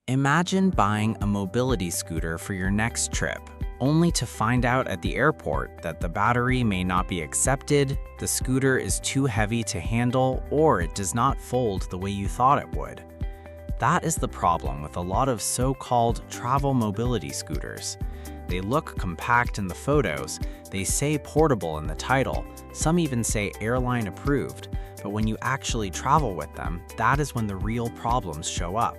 Imagine buying a mobility scooter for your next trip, only to find out at the airport that the battery may not be accepted, the scooter is too heavy to handle, or it does not fold the way you thought it would. That is the problem with a lot of so-called travel mobility scooters. They look compact in the photos, they say portable in the title, some even say airline-approved, but when you actually travel with them, that is when the real problems show up.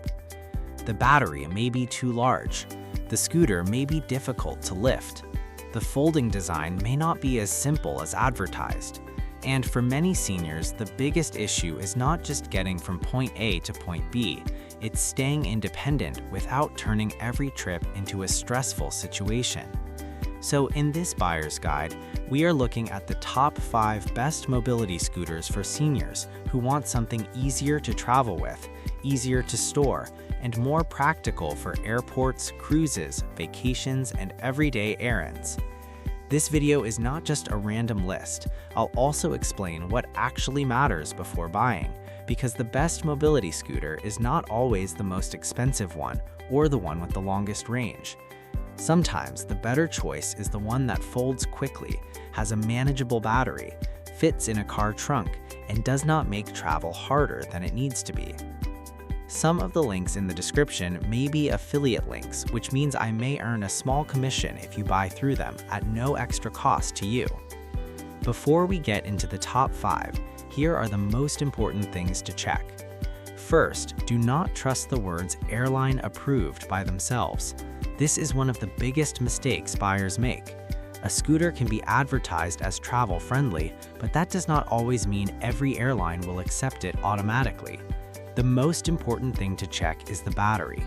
The battery may be too large. The scooter may be difficult to lift. The folding design may not be as simple as advertised. And for many seniors, the biggest issue is not just getting from point A to point B, it's staying independent without turning every trip into a stressful situation. So in this buyer's guide, we are looking at the top 5 best mobility scooters for seniors who want something easier to travel with, easier to store, and more practical for airports, cruises, vacations, and everyday errands. This video is not just a random list. I'll also explain what actually matters before buying, because the best mobility scooter is not always the most expensive one or the one with the longest range. Sometimes the better choice is the one that folds quickly, has a manageable battery, fits in a car trunk, and does not make travel harder than it needs to be. Some of the links in the description may be affiliate links, which means I may earn a small commission if you buy through them at no extra cost to you. Before we get into the top 5, here are the most important things to check. First, do not trust the words airline-approved by themselves. This is one of the biggest mistakes buyers make. A scooter can be advertised as travel-friendly, but that does not always mean every airline will accept it automatically. The most important thing to check is the battery.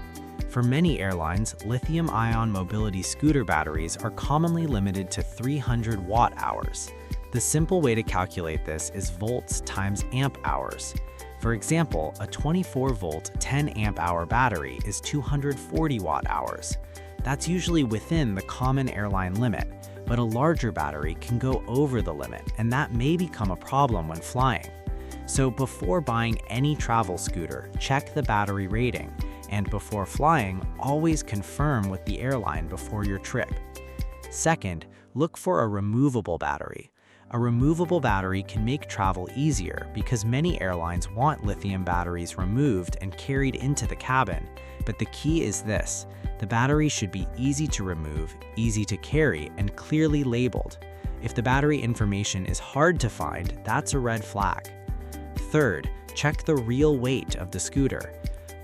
For many airlines, lithium-ion mobility scooter batteries are commonly limited to 300 watt-hours. The simple way to calculate this is volts times amp-hours. For example, a 24-volt 10 amp-hour battery is 240 watt-hours. That's usually within the common airline limit, but a larger battery can go over the limit, and that may become a problem when flying. So before buying any travel scooter, check the battery rating, and before flying, always confirm with the airline before your trip. Second, look for a removable battery. A removable battery can make travel easier because many airlines want lithium batteries removed and carried into the cabin, but the key is this: the battery should be easy to remove, easy to carry, and clearly labeled. If the battery information is hard to find, that's a red flag. Third, check the real weight of the scooter.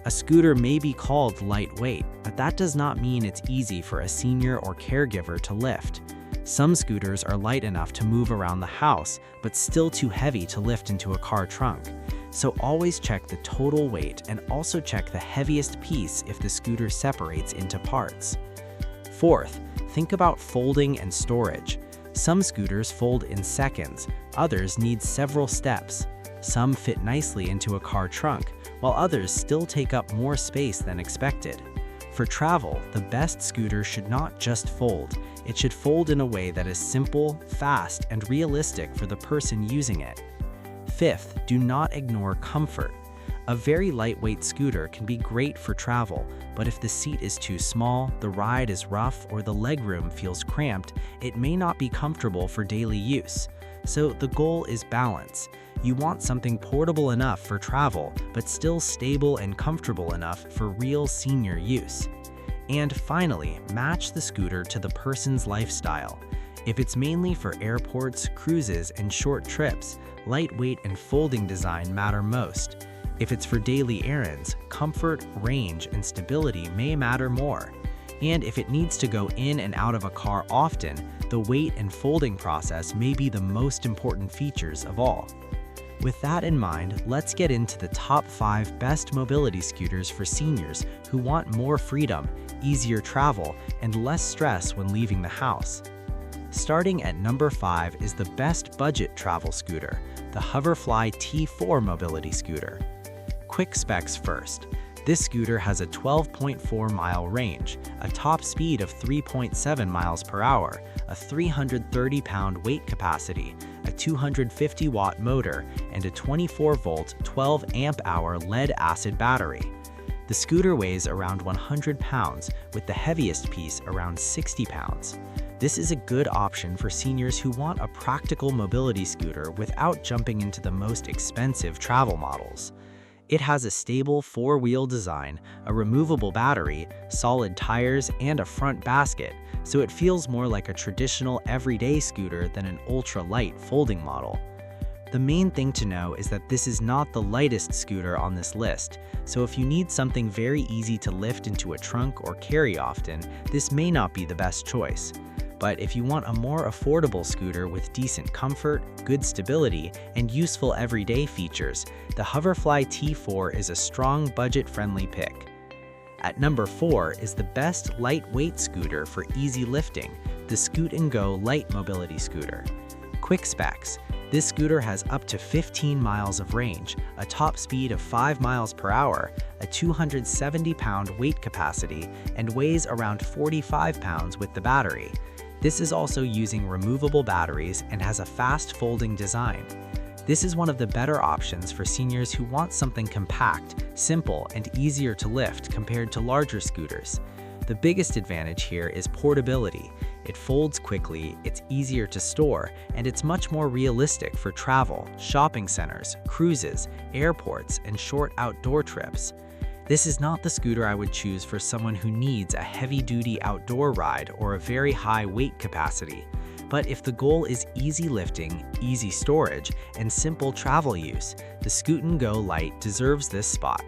A scooter may be called lightweight, but that does not mean it's easy for a senior or caregiver to lift. Some scooters are light enough to move around the house, but still too heavy to lift into a car trunk. So always check the total weight and also check the heaviest piece if the scooter separates into parts. Fourth, think about folding and storage. Some scooters fold in seconds, others need several steps. Some fit nicely into a car trunk, while others still take up more space than expected. For travel, the best scooter should not just fold, it should fold in a way that is simple, fast, and realistic for the person using it. Fifth, do not ignore comfort. A very lightweight scooter can be great for travel, but if the seat is too small, the ride is rough, or the legroom feels cramped, it may not be comfortable for daily use. So the goal is balance. You want something portable enough for travel, but still stable and comfortable enough for real senior use. And finally, match the scooter to the person's lifestyle. If it's mainly for airports, cruises, and short trips, lightweight and folding design matter most. If it's for daily errands, comfort, range, and stability may matter more. And if it needs to go in and out of a car often, the weight and folding process may be the most important features of all. With that in mind, let's get into the top 5 best mobility scooters for seniors who want more freedom, easier travel, and less stress when leaving the house. Starting at number 5 is the best budget travel scooter, the Hoverfly T4 mobility scooter. Quick specs first. This scooter has a 12.4-mile range, a top speed of 3.7 miles per hour, a 330-pound weight capacity, a 250-watt motor, and a 24-volt, 12-amp-hour lead-acid battery. The scooter weighs around 100 pounds, with the heaviest piece around 60 pounds. This is a good option for seniors who want a practical mobility scooter without jumping into the most expensive travel models. It has a stable four-wheel design, a removable battery, solid tires, and a front basket, so it feels more like a traditional everyday scooter than an ultra-light folding model. The main thing to know is that this is not the lightest scooter on this list, so if you need something very easy to lift into a trunk or carry often, this may not be the best choice. But if you want a more affordable scooter with decent comfort, good stability, and useful everyday features, the Hoverfly T4 is a strong budget-friendly pick. At number 4 is the best lightweight scooter for easy lifting, the SCOOTNGO Lite Mobility Scooter. Quick specs. This scooter has up to 15 miles of range, a top speed of 5 miles per hour, a 270-pound weight capacity, and weighs around 45 pounds with the battery. This is also using removable batteries and has a fast folding design. This is one of the better options for seniors who want something compact, simple, and easier to lift compared to larger scooters. The biggest advantage here is portability. It folds quickly, it's easier to store, and it's much more realistic for travel, shopping centers, cruises, airports, and short outdoor trips. This is not the scooter I would choose for someone who needs a heavy-duty outdoor ride or a very high weight capacity. But if the goal is easy lifting, easy storage, and simple travel use, the SCOOTNGO Lite deserves this spot.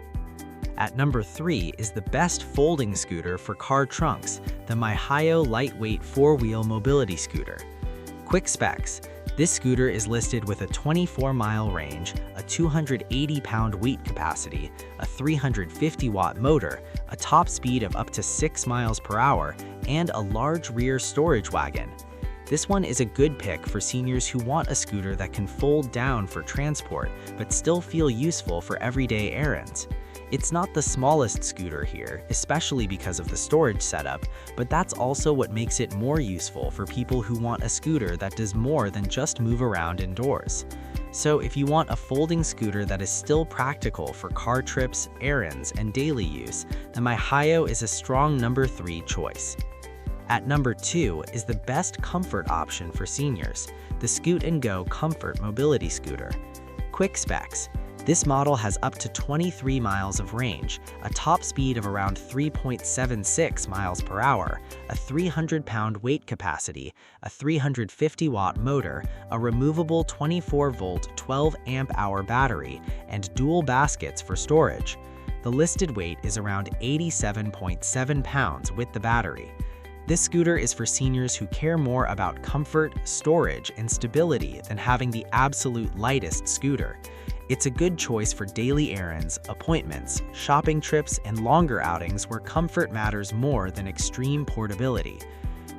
At number 3 is the best folding scooter for car trunks, the MIHAYO Lightweight 4-Wheel Mobility Scooter. Quick specs. This scooter is listed with a 24-mile range, a 280-pound weight capacity, a 350-watt motor, a top speed of up to 6 miles per hour, and a large rear storage wagon. This one is a good pick for seniors who want a scooter that can fold down for transport but still feel useful for everyday errands. It's not the smallest scooter here, especially because of the storage setup, but that's also what makes it more useful for people who want a scooter that does more than just move around indoors. So if you want a folding scooter that is still practical for car trips, errands, and daily use, the MIHAYO is a strong number 3 choice. At number 2 is the best comfort option for seniors, the SCOOTNGO Comfort Mobility Scooter. Quick specs. This model has up to 23 miles of range, a top speed of around 3.76 miles per hour, a 300-pound weight capacity, a 350-watt motor, a removable 24-volt 12-amp-hour battery, and dual baskets for storage. The listed weight is around 87.7 pounds with the battery. This scooter is for seniors who care more about comfort, storage, and stability than having the absolute lightest scooter. It's a good choice for daily errands, appointments, shopping trips, and longer outings where comfort matters more than extreme portability.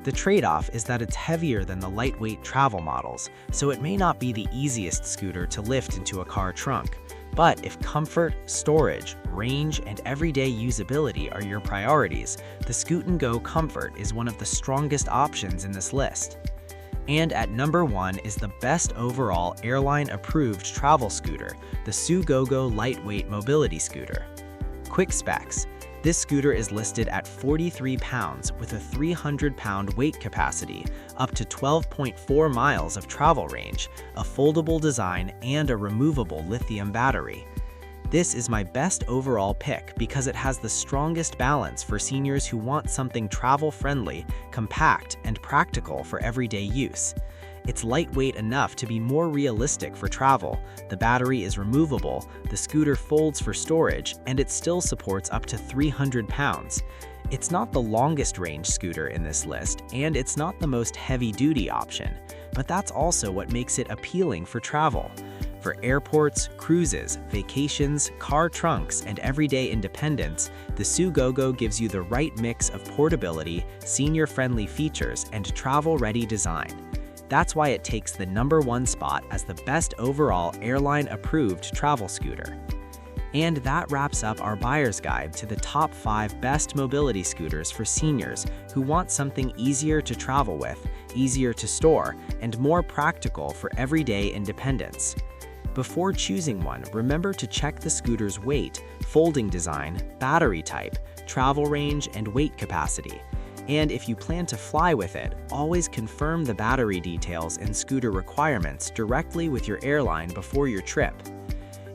The trade-off is that it's heavier than the lightweight travel models, so it may not be the easiest scooter to lift into a car trunk. But if comfort, storage, range, and everyday usability are your priorities, the SCOOTNGO Comfort is one of the strongest options in this list. And at number 1 is the best overall airline-approved travel scooter, the Sugogo Lightweight Mobility Scooter. Quick specs. This scooter is listed at 43 pounds with a 300-pound weight capacity, up to 12.4 miles of travel range, a foldable design, and a removable lithium battery. This is my best overall pick because it has the strongest balance for seniors who want something travel-friendly, compact, and practical for everyday use. It's lightweight enough to be more realistic for travel, the battery is removable, the scooter folds for storage, and it still supports up to 300 pounds. It's not the longest range scooter in this list, and it's not the most heavy-duty option, but that's also what makes it appealing for travel. For airports, cruises, vacations, car trunks, and everyday independence, the Sugogo gives you the right mix of portability, senior-friendly features, and travel-ready design. That's why it takes the number 1 spot as the best overall airline-approved travel scooter. And that wraps up our buyer's guide to the top 5 best mobility scooters for seniors who want something easier to travel with, easier to store, and more practical for everyday independence. Before choosing one, remember to check the scooter's weight, folding design, battery type, travel range, and weight capacity. And if you plan to fly with it, always confirm the battery details and scooter requirements directly with your airline before your trip.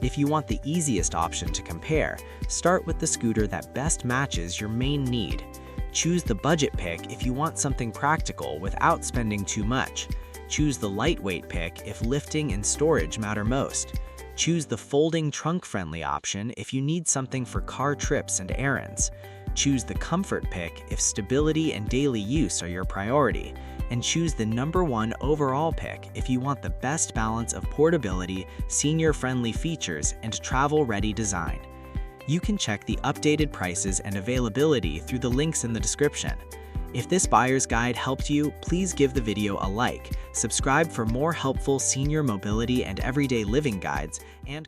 If you want the easiest option to compare, start with the scooter that best matches your main need. Choose the budget pick if you want something practical without spending too much. Choose the lightweight pick if lifting and storage matter most. Choose the folding trunk-friendly option if you need something for car trips and errands. Choose the comfort pick if stability and daily use are your priority. And choose the #1 overall pick if you want the best balance of portability, senior-friendly features, and travel-ready design. You can check the updated prices and availability through the links in the description. If this buyer's guide helped you, please give the video a like, subscribe for more helpful senior mobility and everyday living guides, and